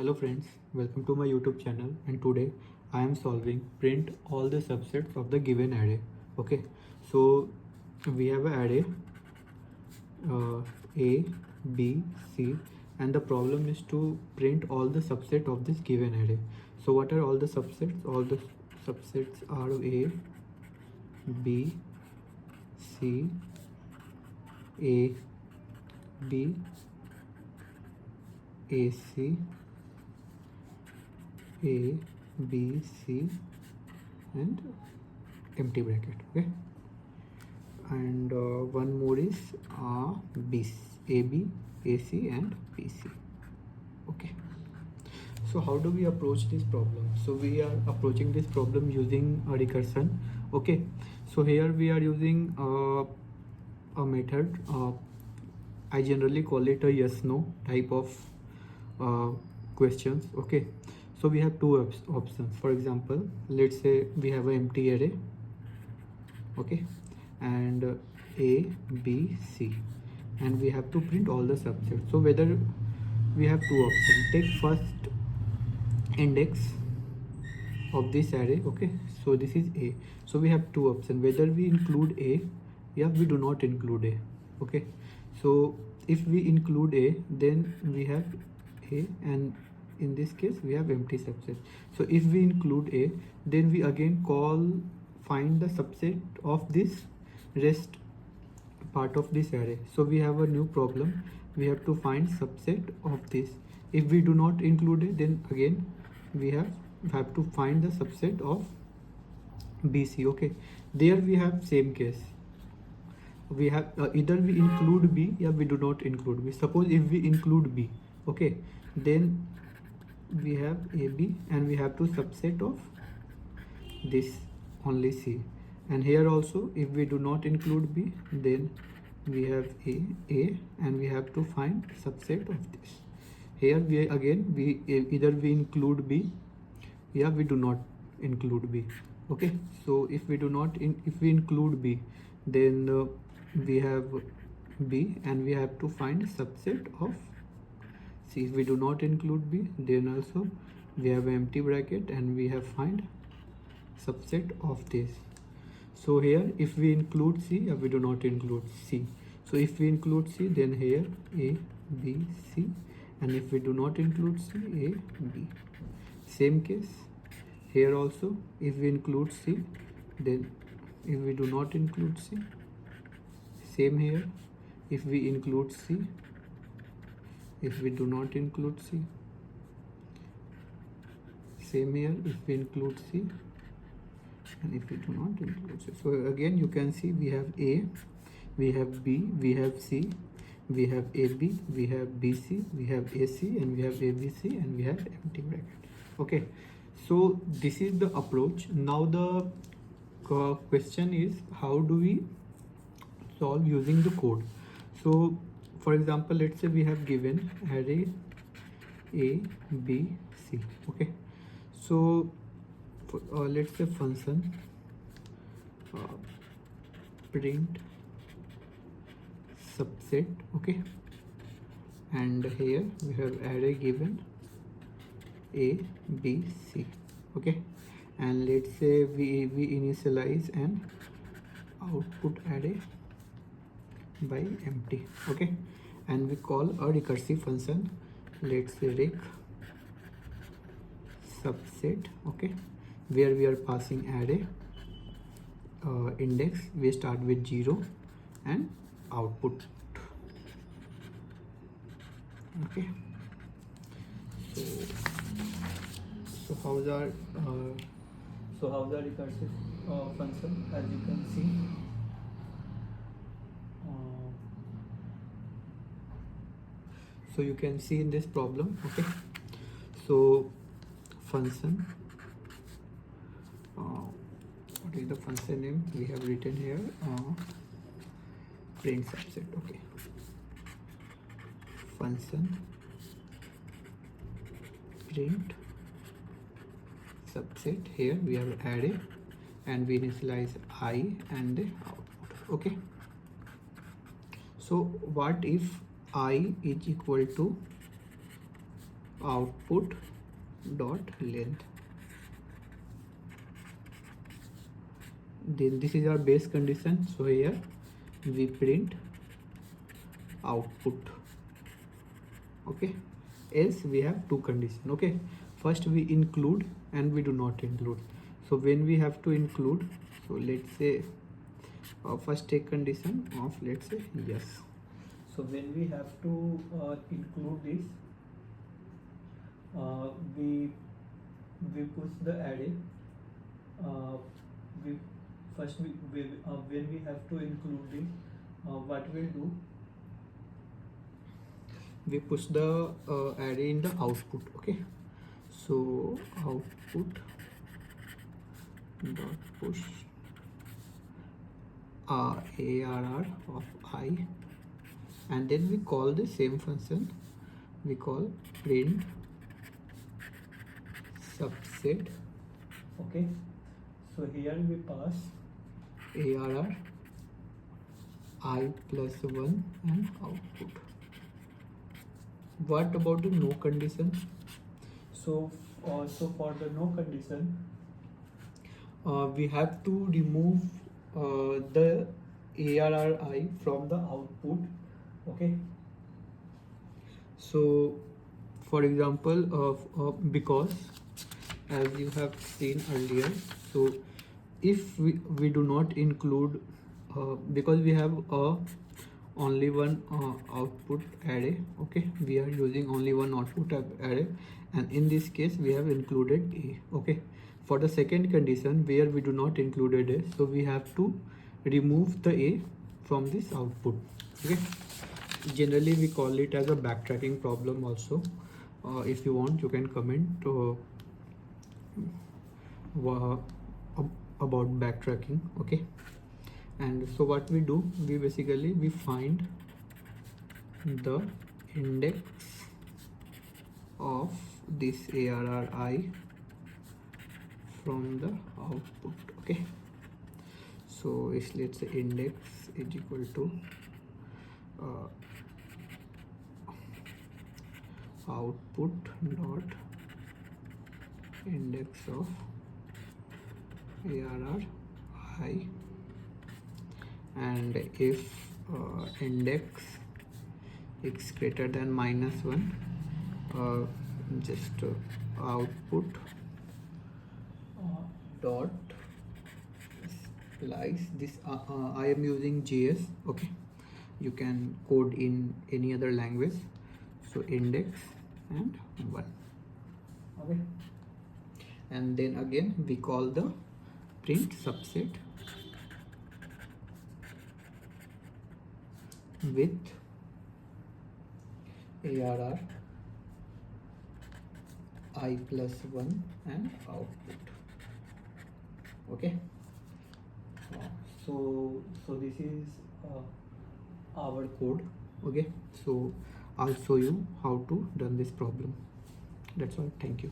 Hello friends, welcome to my YouTube channel, and today I am solving print all the subsets of the given array. Okay, so we have an array A, B, C, and the problem is to print all the subset of this given array. So what are all the subsets? All the subsets are A, B, C, A, B, AC, A, B, C, and empty bracket. Okay, and one more is B, AB, AC, and BC. Okay, so how do we approach this problem? So we are approaching this problem using a recursion. Okay, so here we are using a method. I generally call it a yes no type of questions. Okay, so we have two options. For example, let's say we have an empty array. Okay, and A, B, C, and we have to print all the subsets. So whether we have two options, take first index of this array. Okay, so this is A, so we have two options, whether we include A, yeah, we do not include A. Okay, so if we include A, then we have A, and in this case we have empty subset. So if we include A, then we again find the subset of this rest part of this array. So we have a new problem. We have to find subset of this. If we do not include it, then again we have to find the subset of BC. Okay, there we have same case. We have either we include B, or we do not include B. Suppose if we include B, okay, then we have AB, and we have to subset of this only C. And here also, if we do not include B, then we have A, and we have to find subset of this. Here we again either we include B, yeah, we do not include B. Okay, so if we include B, then we have B, and we have to find subset of C. If we do not include B, then also we have an empty bracket, and we have find subset of this. So here if we include C, we do not include C. So if we include C, then here A, B, C, and if we do not include C, A, B. Same case here also, if we include C, then if we do not include C, same here. If we include C, if we do not include C, same here. If we include C, and if we do not include C. So again you can see we have A, we have B, we have C, we have AB, we have BC, we have AC, and we have ABC, and we have empty bracket. Okay, so this is the approach. Now the question is, how do we solve using the code? So for example, let's say we have given array A, B, C. Okay, so let's say function print subset. Okay, and here we have array given A, B, C. Okay, and let's say we initialize an output array by empty. Okay, and we call a recursive function, let's say rec subset. Okay, where we are passing array index, we start with 0, and output. Okay, so how's our recursive function? As you can see, so you can see in this problem. Okay, so function, what is the function name? We have written here print subset. Okay, function print subset. Here we have array, and we initialize I and the output. Okay, so what if I is equal to output dot length. Then this is our base condition, so here we print output. Okay, else we have two conditions. Okay, first we include and we do not include. So when we have to include, so let's say first take condition of, let's say, yes. So when we have to include this, we push the array. We first when we have to include this, what we'll do, we push the array in the output. Okay, so output dot push arr of I, and then we call the same function, we call print subset. Okay, so here we pass arr I plus 1 and output. What about the no condition? So for the no condition, we have to remove the arri from the output. Okay, so for example, because as you have seen earlier, so if we do not include, because we have only one output array. Okay, we are using only one output array, and in this case we have included a. Okay, for the second condition where we do not include a, so we have to remove the a from this output. Okay, generally we call it as a backtracking problem also. If you want, you can comment about backtracking. Okay, and so what we do, we basically we find the index of this arri from the output. Okay, so it's, let's say, index is equal to output dot index of arr I, and if index is greater than -1, just output dot slice this. I am using JS. Okay, you can code in any other language. So index and 1. Okay, and then again we call the print subset with arr I plus 1 and output. Okay, so this is our code. Okay, so I'll show you how to done this problem. That's all. Thank you.